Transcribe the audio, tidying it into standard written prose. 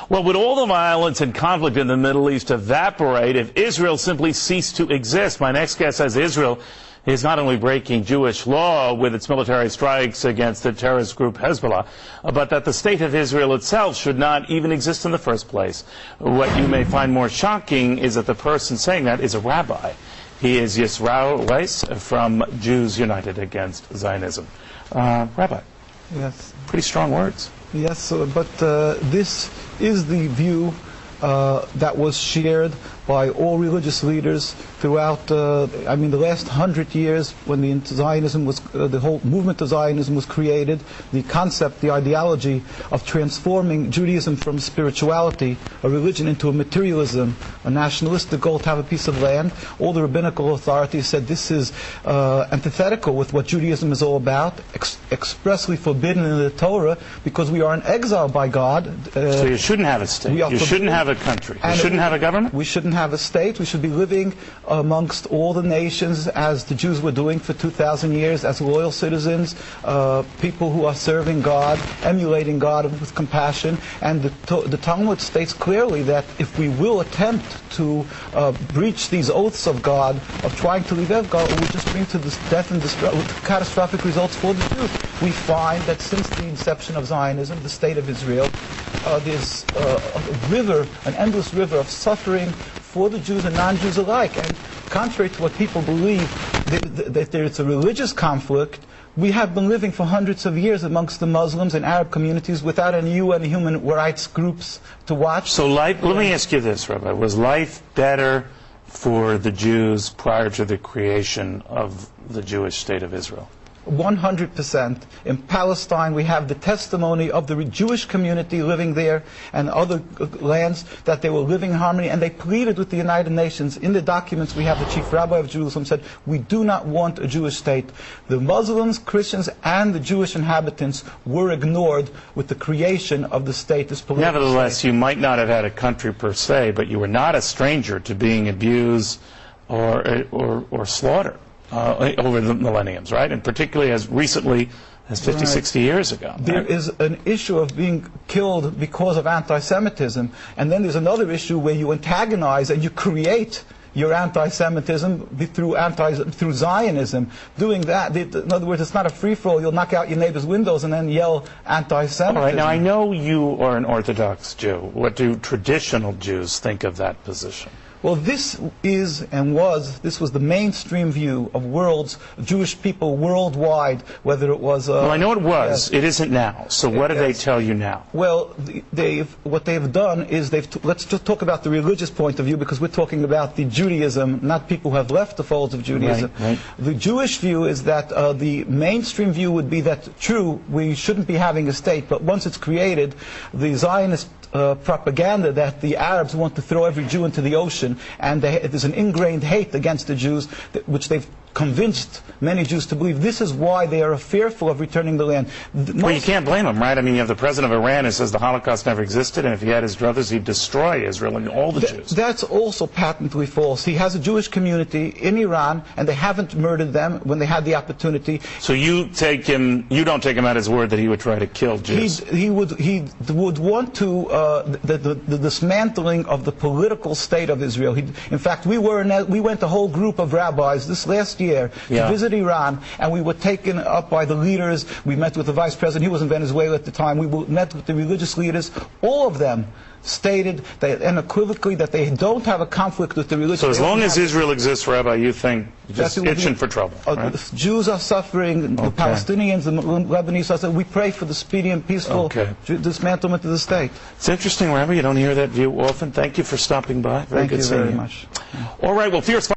Well, would all the violence and conflict in the Middle East evaporate if Israel simply ceased to exist? My next guest says Israel is not only breaking Jewish law with its military strikes against the terrorist group Hezbollah, but that the state of Israel itself should not even exist in the first place. What you may find more shocking is that the person saying that is a rabbi. He is Yisroel Weiss from Jews United Against Zionism. Rabbi. Yes. Pretty strong words. Yes, but this is the view that was shared by all religious leaders throughout, the last 100 years when the whole movement of Zionism was created. The concept, the ideology of transforming Judaism from spirituality, a religion, into a materialism, a nationalistic goal to have a piece of land. All the rabbinical authorities said this is antithetical with what Judaism is all about, expressly forbidden in the Torah, because we are in exile by God. So you shouldn't have a state. You shouldn't have a country. You shouldn't have a government? We shouldn't have a state. We should be living amongst all the nations as the Jews were doing for 2,000 years, as loyal citizens, people who are serving God, emulating God with compassion. And the Talmud states clearly that if we will attempt to breach these oaths of God, of trying to leave God, it will just bring to death and catastrophic results for the Jews. We find that since the inception of Zionism, the state of Israel, there's an endless river of suffering for the Jews and non-Jews alike. And contrary to what people believe, that there's a religious conflict, we have been living for hundreds of years amongst the Muslims and Arab communities without any UN human rights groups to watch. So let me ask you this, Rabbi. Was life better for the Jews prior to the creation of the Jewish state of Israel? 100%. In Palestine, we have the testimony of the Jewish community living there and other lands that they were living in harmony, and they pleaded with the United Nations. In the documents we have, the chief rabbi of Jerusalem said, we do not want a Jewish state. The Muslims, Christians, and the Jewish inhabitants were ignored with the creation of the state. This political Nevertheless, state. You might not have had a country per se, but you were not a stranger to being abused or slaughtered over the millenniums, right? And particularly as recently as 50, 60 years ago. There is an issue of being killed because of anti-Semitism, and then there's another issue where you antagonize and you create your anti-Semitism through Zionism. Doing that, in other words, it's not a free-for-all. You'll knock out your neighbor's windows and then yell anti-Semitism. All right, now I know you are an Orthodox Jew. What do traditional Jews think of that position? Well, this was the mainstream view of Jewish people worldwide, whether it was... well, I know it was. It isn't now. So what do they tell you now? Well, what they've done is let's just talk about the religious point of view, because we're talking about the Judaism, not people who have left the folds of Judaism. Right. The Jewish view is that the mainstream view would be that, true, we shouldn't be having a state, but once it's created, the Zionist propaganda that the Arabs want to throw every Jew into the ocean, and there's an ingrained hate against the Jews, which they've convinced many Jews to believe. This is why they are fearful of returning the land. Well, you can't blame them, right? I mean, you have the president of Iran who says the Holocaust never existed, and if he had his druthers, he'd destroy Israel and all the Jews. That's also patently false. He has a Jewish community in Iran, and they haven't murdered them when they had the opportunity. So you don't take him at his word that he would try to kill Jews? He would want to the dismantling of the political state of Israel. In fact, we went a whole group of rabbis this last year to visit Iran, and we were taken up by the leaders. We met with the vice president. He was in Venezuela at the time. We met with the religious leaders. All of them stated unequivocally that they don't have a conflict with the religion. So as long as Israel exists, Rabbi, you think just itching for trouble, right? The Jews are suffering, the Palestinians, the Lebanese are suffering. We pray for the speedy and peaceful dismantlement of the state. It's interesting, Rabbi. You don't hear that view often. Thank you for stopping by. Very good seeing you. Thank you very much. All right, well, fierce